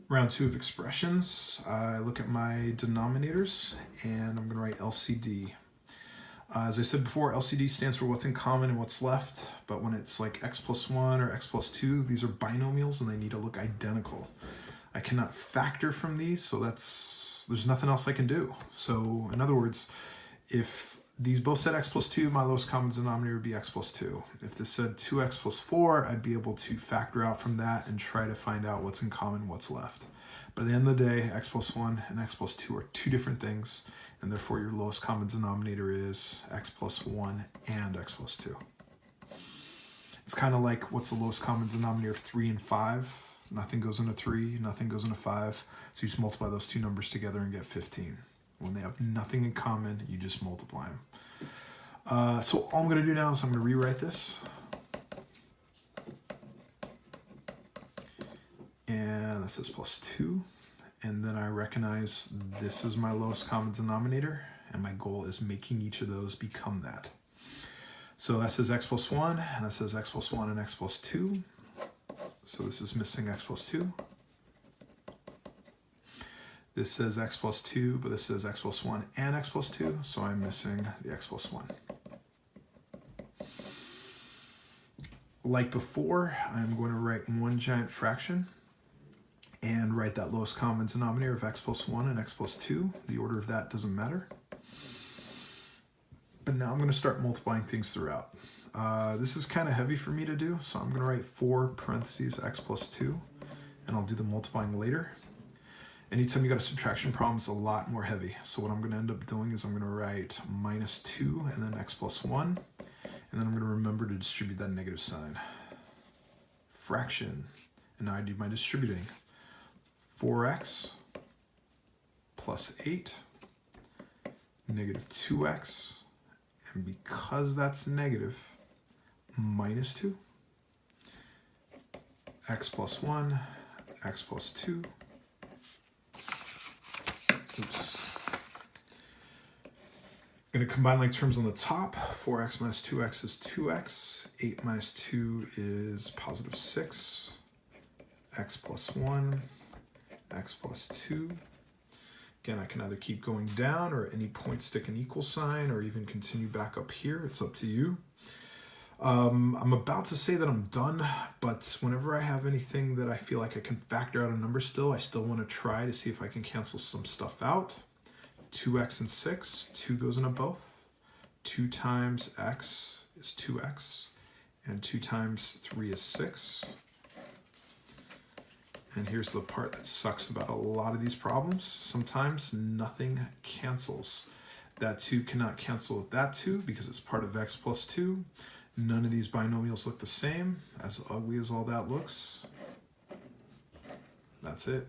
Round 2 of expressions. I look at my denominators and I'm going to write LCD. As I said before, LCD stands for what's in common and what's left, but when it's like x plus 1 or x plus 2, these are binomials and they need to look identical. I cannot factor from these, so there's nothing else I can do. So in other words, if these both said x plus 2, my lowest common denominator would be x plus 2. If this said 2x plus 4, I'd be able to factor out from that and try to find out what's in common and what's left. But at the end of the day, x plus 1 and x plus 2 are two different things, and therefore your lowest common denominator is x plus 1 and x plus 2. It's kind of like what's the lowest common denominator of 3 and 5? Nothing goes into 3, nothing goes into 5, so you just multiply those two numbers together and get 15. When they have nothing in common, you just multiply them. So all I'm going to do now is I'm going to rewrite this. And that says plus 2. And then I recognize this is my lowest common denominator, and my goal is making each of those become that. So that says x plus 1, and that says x plus 1 and x plus 2. So this is missing x plus 2. This says x plus 2, but this says x plus 1 and x plus 2, so I'm missing the x plus 1. Like before, I'm going to write one giant fraction and write that lowest common denominator of x plus 1 and x plus 2. The order of that doesn't matter. But now I'm going to start multiplying things throughout. This is kind of heavy for me to do, so I'm going to write 4 parentheses x plus 2, and I'll do the multiplying later. Anytime you got a subtraction problem, it's a lot more heavy. So what I'm going to end up doing is I'm going to write minus 2 and then x plus 1. And then I'm going to remember to distribute that negative sign. Fraction. And now I do my distributing. 4x plus 8, negative 2x. And because that's negative, minus 2. X plus 1, x plus 2. Oops. I'm going to combine like terms on the top. 4x minus 2x is 2x. 8 minus 2 is positive 6. X plus 1, x plus 2. Again, I can either keep going down or at any point stick an equal sign or even continue back up here. It's up to you. I'm about to say that I'm done, but whenever I have anything that I feel like I can factor out a number still, I still want to try to see if I can cancel some stuff out. 2x and 6, 2 goes into both. 2 times x is 2x, and 2 times 3 is 6. And here's the part that sucks about a lot of these problems. Sometimes nothing cancels. That 2 cannot cancel with that 2 because it's part of x plus 2. None of these binomials look the same. As ugly as all that looks, that's it.